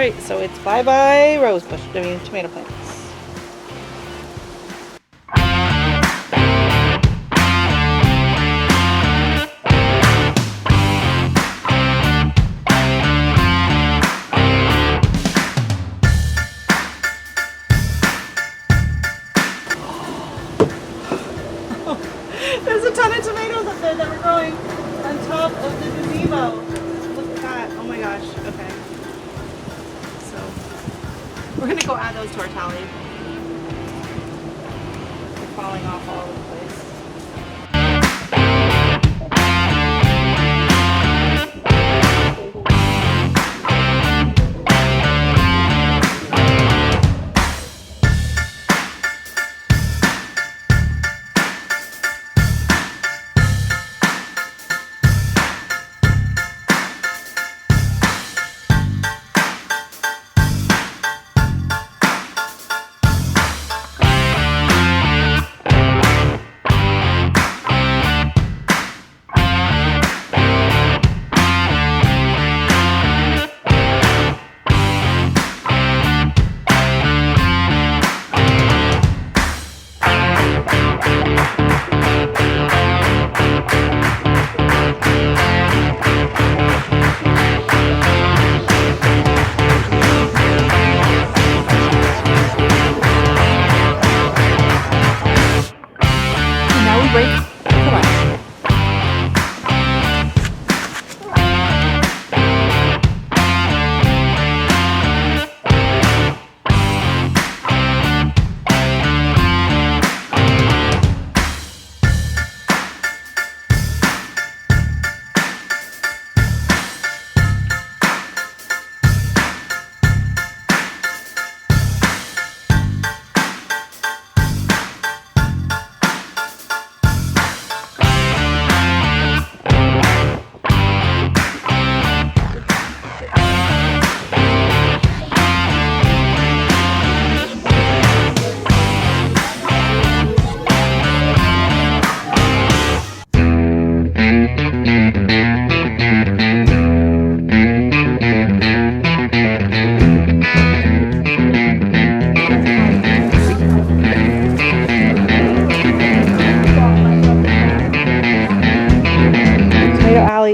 Alright, so it's bye-bye rose bush, tomato plants. There's a ton of tomatoes up there that were growing on top of the gazebo. Look at that. Oh my gosh. Okay. So we're gonna go add those to our tally. They're falling off all over the place.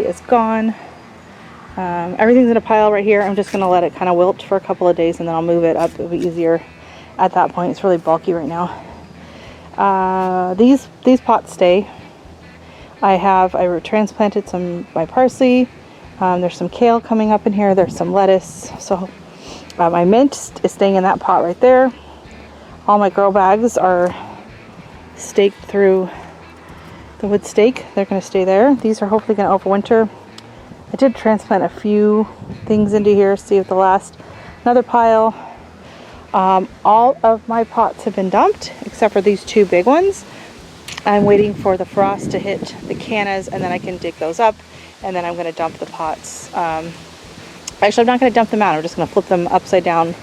Is gone. Everything's in a pile right here. I'm just going to let it kind of wilt for a couple of days and then I'll move it up. It'll be easier at that point. It's really bulky right now. These pots stay. I transplanted my parsley. There's some kale coming up in here. There's some lettuce. So my mint is staying in that pot right there. All my grow bags are staked through the wood stake. They're going to stay there. These are hopefully going to overwinter. I did transplant a few things into here. See if they'll last. Another pile. All of my pots have been dumped except for these two big ones. I'm waiting for the frost to hit the cannas and then I can dig those up and then I'm going to dump the pots. Actually, I'm not going to dump them out. I'm just going to flip them upside down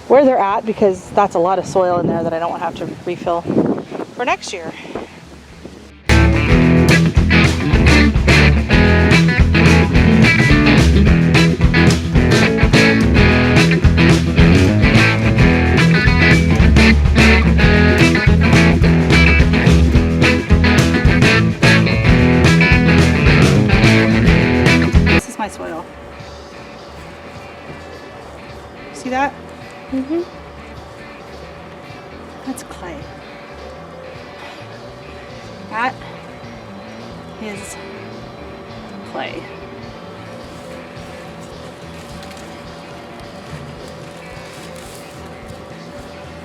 where they're at because that's a lot of soil in there that I don't want to have to refill for next year. Soil. See that? Mm-hmm. That's clay. That is clay.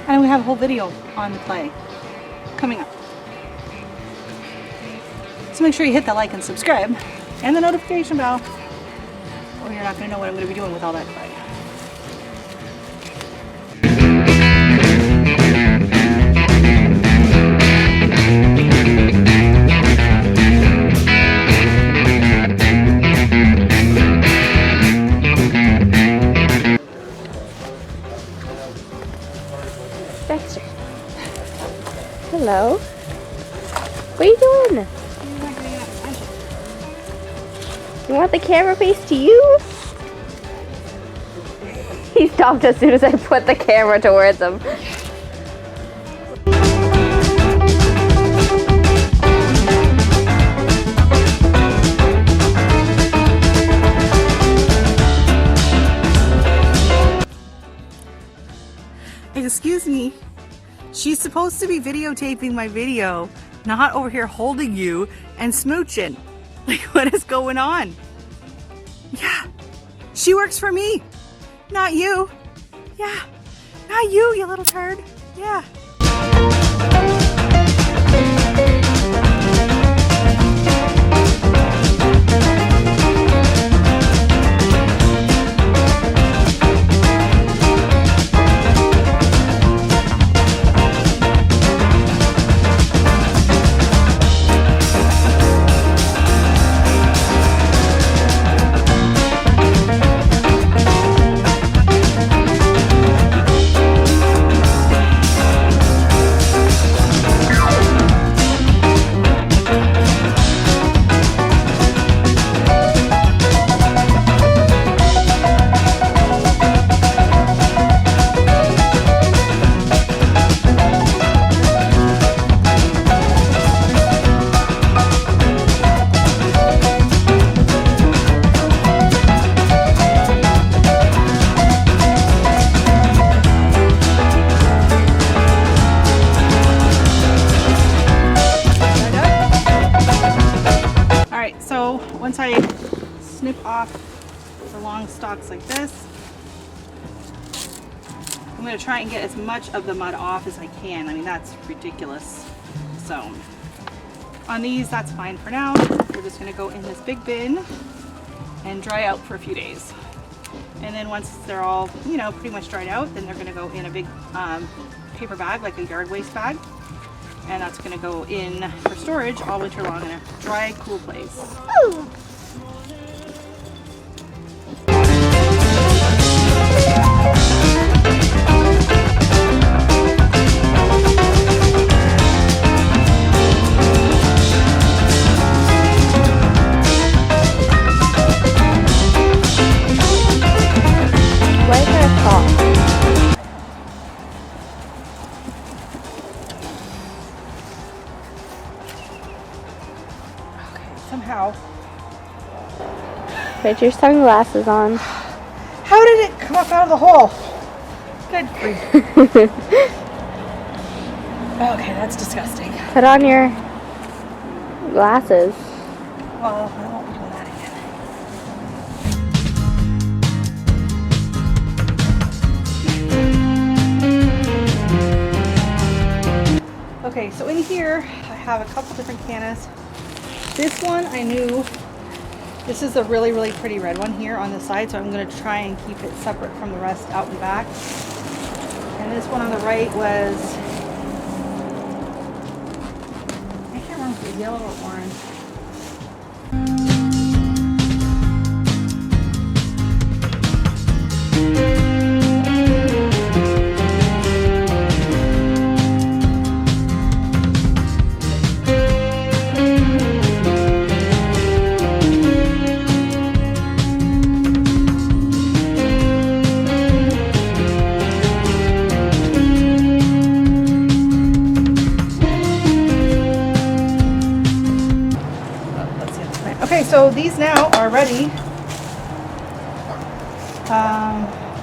And we have a whole video on the clay coming up. So make sure you hit that like and subscribe and the notification bell. Or you're not going to know what I'm going to be doing with all that clay. Dexter. Hello. What are you doing? You want the camera face to you? He stopped as soon as I put the camera towards him. Excuse me. She's supposed to be videotaping my video, not over here holding you and smooching. Like, what is going on? Yeah, she works for me, not you. Yeah, not you, you little turd. Yeah. Once I snip off the long stalks like this, I'm going to try and get as much of the mud off as I can. I mean, that's ridiculous. So on these, that's fine for now. We're just going to go in this big bin and dry out for a few days. And then once they're all, you know, pretty much dried out, then they're going to go in a big paper bag, like a yard waste bag. And that's going to go in for storage all winter long in a dry, cool place. Ooh. Somehow. Put your sunglasses on. How did it come up out of the hole? Good grief. Okay, that's disgusting. Put on your glasses. Well, I won't be doing that again. Okay, so in here I have a couple different cannas. This one I knew, this is a really, really pretty red one here on the side, so I'm going to try and keep it separate from the rest out and back. And this one on the right was, I can't remember if it was yellow or orange. So these now are ready.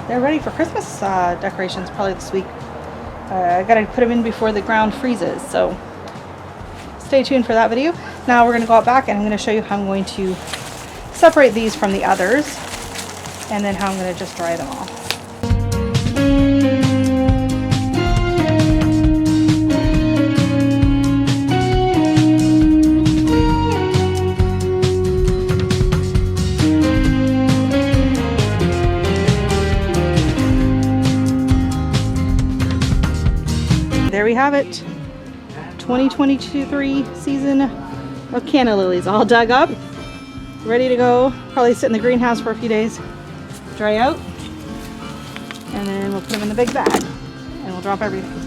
They're ready for Christmas decorations probably this week. I gotta put them in before the ground freezes, so stay tuned for that video. Now we're gonna go out back and I'm gonna show you how I'm going to separate these from the others and then how I'm gonna just dry them all. There we have it, 2023 season of Canna lilies all dug up, ready to go. Probably sit in the greenhouse for a few days, dry out, and then we'll put them in the big bag and we'll drop everything.